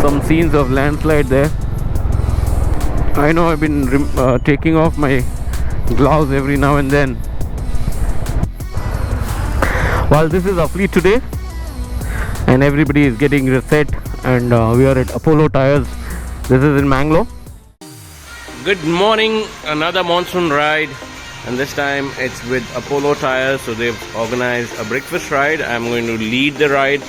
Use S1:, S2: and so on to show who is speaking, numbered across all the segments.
S1: some scenes of landslide there. I know I've been taking off my gloves every now and then. Well, this is our fleet today, and everybody is getting reset, and we are at Apollo Tires. This is in Mangalore. Good morning, another monsoon ride, and this time it's with Apollo Tires. So they've organized a breakfast ride. I'm going to lead the ride.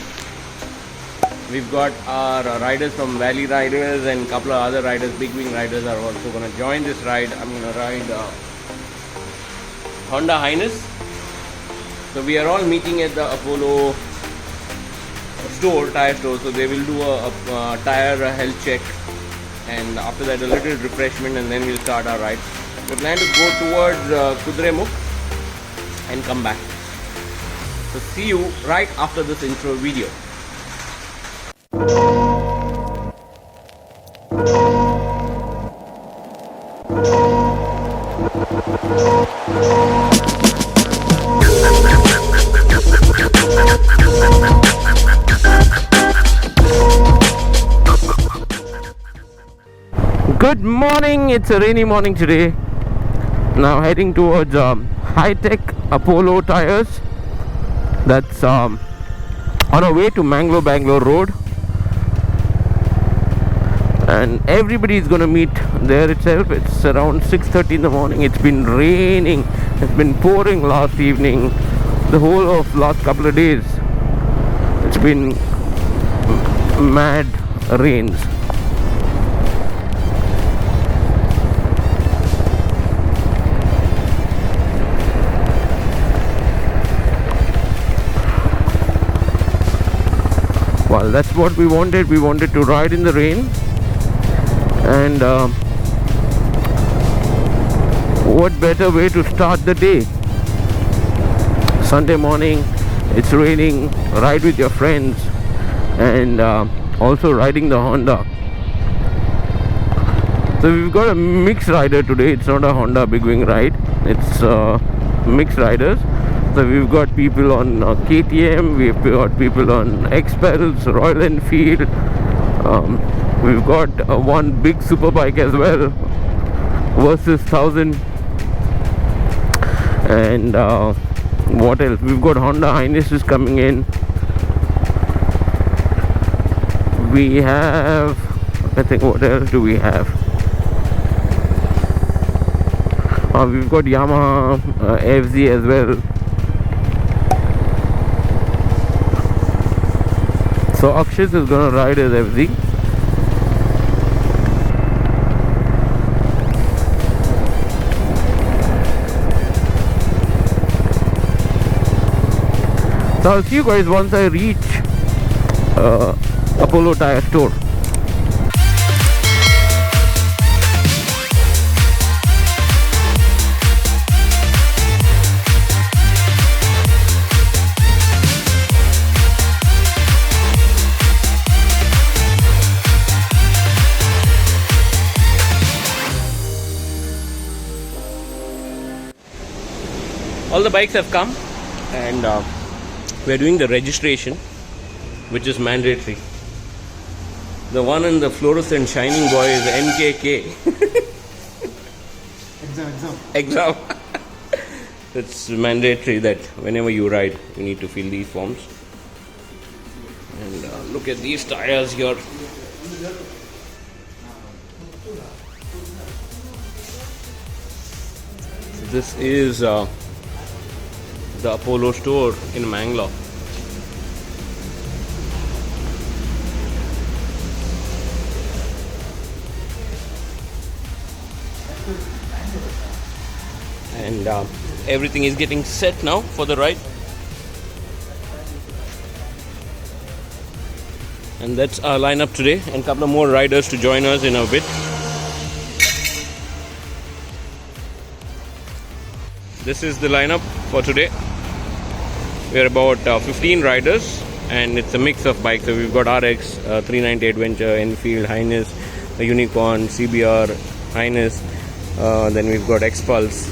S1: We've got our riders from Valley Riders and a couple of other riders, big wing riders, are also going to join this ride. I'm going to ride Honda Highness. So we are all meeting at the Apollo store, tire store. So they will do a tire health check, and after that a little refreshment, and then we'll start our ride. We plan to go towards Kudremukh and come back. So see you right after this intro video. Good morning, it's a rainy morning today. Now heading towards high-tech Apollo Tires. That's on our way to Bangalore Road. And everybody is going to meet there itself. It's around 6:30 in the morning. It's been raining. It's been pouring last evening. The whole of last couple of days. It's been mad rains. Well, that's what we wanted. We wanted to ride in the rain. And what better way to start the day? Sunday morning, it's raining, ride with your friends, and also riding the Honda. So we've got a mixed rider today. It's not a Honda big wing ride, it's mixed riders. So we've got people on KTM, we've got people on Xpels, Royal Enfield. We've got one big superbike as well, versus 1000. And what else? We've got Honda Highnesses coming in. We have, I think, what else do we have? We've got Yamaha FZ as well. So Akshit is gonna ride as FZ. So I'll see you guys once I reach Apollo Tire Store. All the bikes have come, and we are doing the registration, which is mandatory. The one in the fluorescent shining boy is NKK. Exam. It's mandatory that whenever you ride, you need to fill these forms. And look at these tires here. This is the Apollo store in Mangalore. And everything is getting set now for the ride. And that's our lineup today, and a couple of more riders to join us in a bit. This is the lineup for today. We are about 15 riders, and it's a mix of bikes. So we've got RX, 390 Adventure, Enfield, Highness, Unicorn, CBR, Highness. Then we've got Xpulse,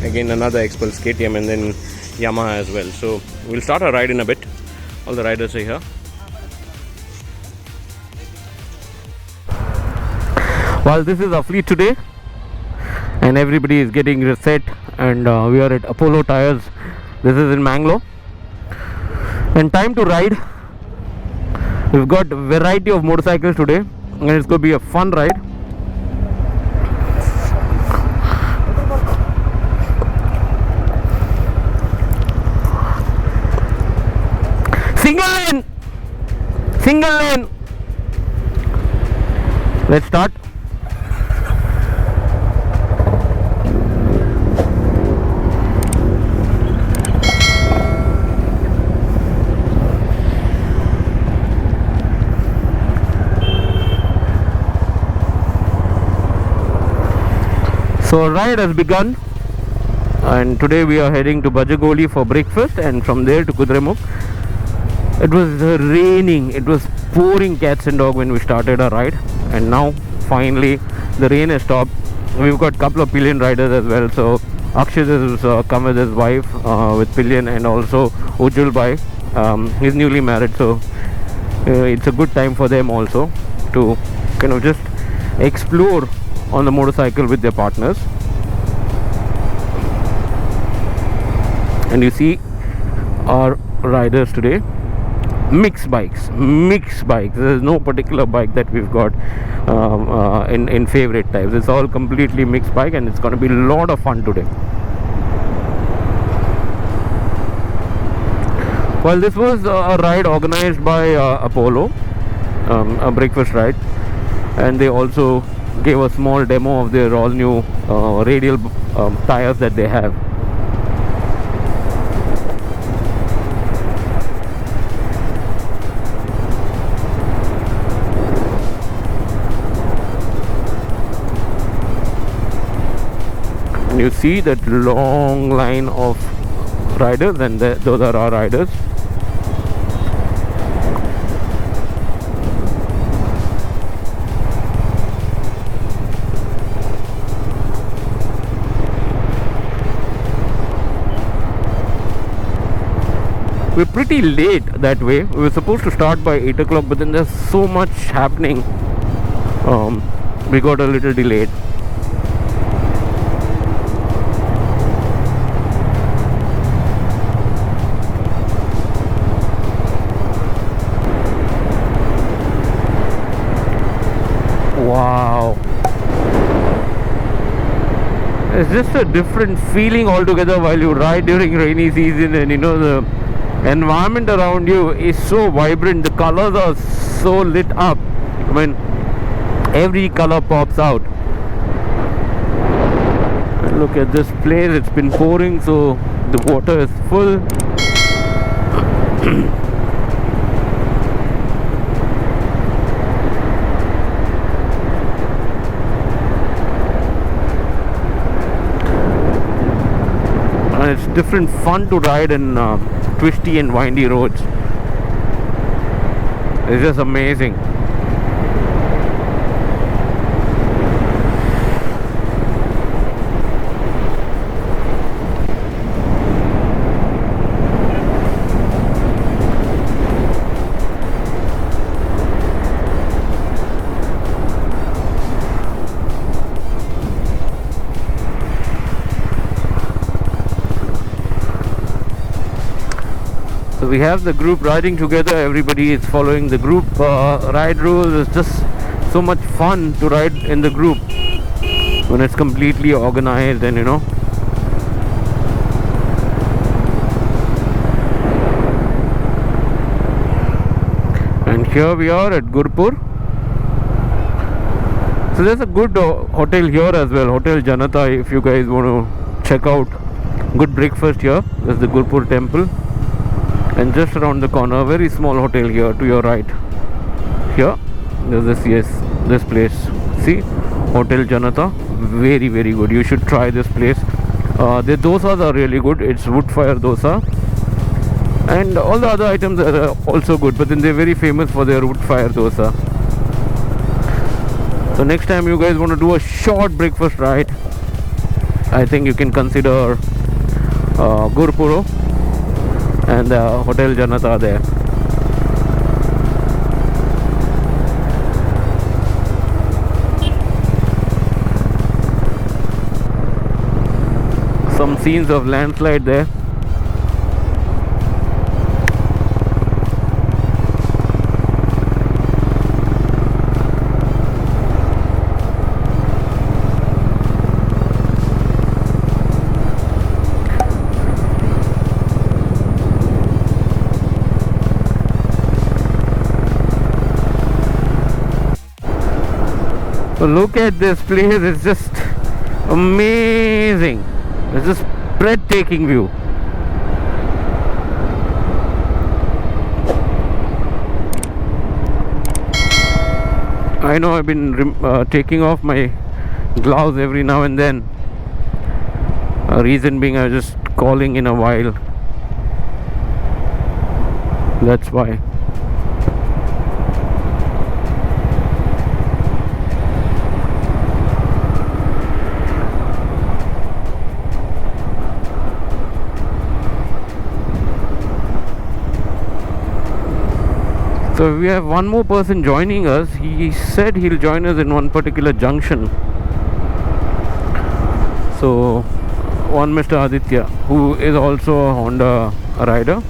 S1: again another Xpulse, KTM, and then Yamaha as well. So we'll start our ride in a bit. All the riders are here. Well, this is our fleet today, and everybody is getting reset, and we are at Apollo Tires. This is in Mangalore, and time to ride. We've got a variety of motorcycles today, and it's going to be a fun ride. Single lane. Let's start. So our ride has begun, and today we are heading to Bajagoli for breakfast, and from there to Kudremukh. It was raining, it was pouring cats and dogs when we started our ride, and now finally the rain has stopped. We've got a couple of pillion riders as well. So Akshay has come with his wife with pillion, and also Ujjwal Bhai, he's newly married, so it's a good time for them also to kind of just explore on the motorcycle with their partners. And you see our riders today, mixed bikes. There's no particular bike that we've got in favorite types. It's all completely mixed bike, and it's going to be a lot of fun today. Well, this was a ride organized by Apollo, a breakfast ride, and they also gave a small demo of their all new radial tires that they have. And you see that long line of riders, and those are our riders. We're pretty late that way. We were supposed to start by 8 o'clock, but then there's so much happening. We got a little delayed. Wow. It's just a different feeling altogether while you ride during rainy season, and you know the environment around you is so vibrant. The colors are so lit up. I mean, every color pops out. And look at this place. It's been pouring, so the water is full. And it's different fun to ride in twisty and windy roads. It's just amazing. So we have the group riding together. Everybody is following the group ride rules. It's just so much fun to ride in the group when it's completely organized, and you know. And here we are at Gurpur. So there's a good hotel here as well, Hotel Janata, if you guys want to check out. Good breakfast here. There's the Gurpur temple. And just around the corner, a very small hotel here to your right. Here, there's this place. See, Hotel Janata, very good. You should try this place. The dosas are really good. It's wood fire dosa, and all the other items are also good. But then they're very famous for their wood fire dosa. So next time you guys want to do a short breakfast ride, I think you can consider Gurpuro and Hotel Janata there. scenes of landslide there. So look at this place, it's just amazing. It's just breathtaking view. I know I've been taking off my gloves every now and then. Reason being I was just calling in a while. That's why. So we have one more person joining us. He said he'll join us in one particular junction. So one Mr. Aditya, who is also a Honda rider.